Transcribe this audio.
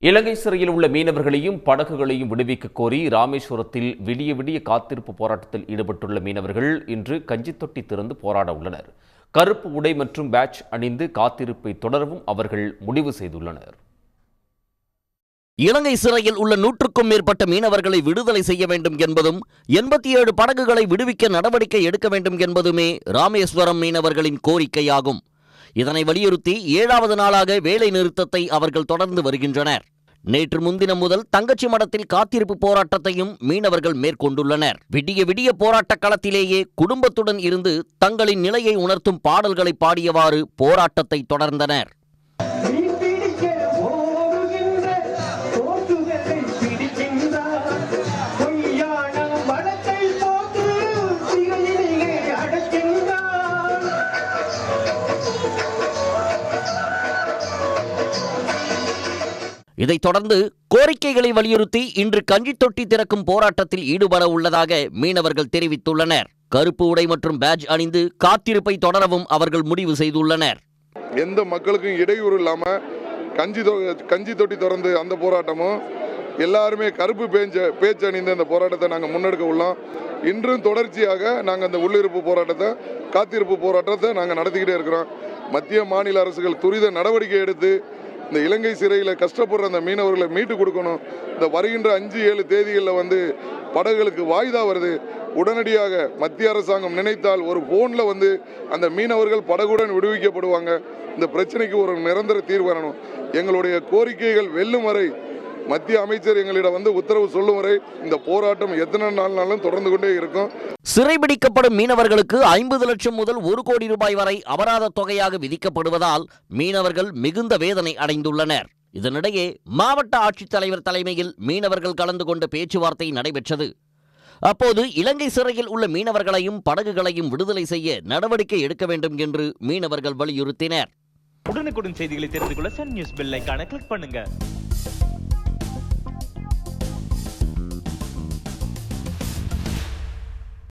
இலங்கை சிறையில் உள்ள மீனவர்களையும் படகுகளையும் விடுவிக்க கோரி ராமேஸ்வரத்தில் விடிய விடிய காத்திருப்பு போராட்டத்தில் ஈடுபட்டுள்ள மீனவர்கள் இன்று கஞ்சித்தொட்டி திறந்து போராட உள்ளனர். கருப்பு உடை மற்றும் பேட்ஜ் அணிந்து காத்திருப்பை தொடரவும் அவர்கள் முடிவு செய்துள்ளனர். இலங்கை சிறையில் உள்ள 100க்கும் மேற்பட்ட மீனவர்களை விடுதலை செய்ய வேண்டும் என்பதும் 87 படகுகளை விடுவிக்க நடவடிக்கை எடுக்க வேண்டும் என்பதுமே ராமேஸ்வரம் மீனவர்களின் கோரிக்கையாகும். இதனை வலியுறுத்தி 7வது நாளாக வேலை நிறுத்தத்தை அவர்கள் தொடர்ந்து வருகின்றனர். நேற்று முன்தினம் முதல் தங்கச்சி மடத்தில் காத்திருப்பு போராட்டத்தையும் மீனவர்கள் மேற்கொண்டுள்ளனர். விடிய விடிய போராட்ட களத்திலேயே குடும்பத்துடன் இருந்து தங்களின் நிலையை உணர்த்தும் பாடல்களை பாடியவாறு போராட்டத்தை தொடர்ந்தனர். இதைத் தொடர்ந்து கோரிக்கைகளை வலியுறுத்தி இன்று கஞ்சித்தொட்டி திறக்கும் போராட்டத்தில் ஈடுபட உள்ளதாக மீனவர்கள் தெரிவித்துள்ளனர். கருப்பு உடை மற்றும் பேட்ஜ் அணிந்து காத்திருப்பை தொடரவும் அவர்கள் முடிவு செய்துள்ளனர். எந்த மக்களுக்கும் இடையூறு இல்லாம கஞ்சி தொட்டி திறந்து அந்த போராட்டமும் எல்லாருமே கருப்பு பேச்சு அணிந்து அந்த போராட்டத்தை நாங்கள் முன்னெடுக்க உள்ளோம். இன்றும் தொடர்ச்சியாக நாங்கள் அந்த உள்ளிருப்பு போராட்டத்தை காத்திருப்பு போராட்டத்தை நாங்கள் நடத்திக்கிட்டே இருக்கிறோம். மத்திய மாநில அரசுகள் துரித நடவடிக்கை எடுத்து இந்த இலங்கை சிறையில் கஷ்டப்படுற அந்த மீனவர்களை மீட்டு கொடுக்கணும். இந்த வருகின்ற 5-7 தேதிகளில் படகுகளுக்கு வாய்தா வருது. உடனடியாக மத்திய அரசாங்கம் நினைத்தால் ஒரு போனில் அந்த மீனவர்கள் படகுடன் விடுவிக்கப்படுவாங்க. இந்த பிரச்சனைக்கு ஒரு நிரந்தர தீர்வு வரணும். எங்களுடைய கோரிக்கைகள் வெல்லும் வரை மத்திய அமைச்சர் எங்களிடம் உத்தரவு சொல்லும் வரை இந்த போராட்டம் எத்தனை நாள்னாலும் தொடர்ந்து கொண்டே இருக்கும். சிறைபிடிக்கப்படும் மீனவர்களுக்கு 50 லட்சம் முதல் 1 கோடி ரூபாய் வரை அபராத தொகையாக விதிக்கப்படுவதால் மீனவர்கள் மிகுந்த வேதனை அடைந்துள்ளனர். இதனிடையே மாவட்ட ஆட்சித்தலைவர் தலைமையில் மீனவர்கள் கலந்து கொண்ட பேச்சுவார்த்தை நடைபெற்றது. அப்போது இலங்கை சிறையில் உள்ள மீனவர்களையும் படகுகளையும் விடுதலை செய்ய நடவடிக்கை எடுக்க வேண்டும் என்று மீனவர்கள் வலியுறுத்தினர். உடனுக்குடன் செய்திகளை தெரிந்து கொள்ள சன் நியூஸ் பெல் ஐகானை கிளிக் பண்ணுங்க.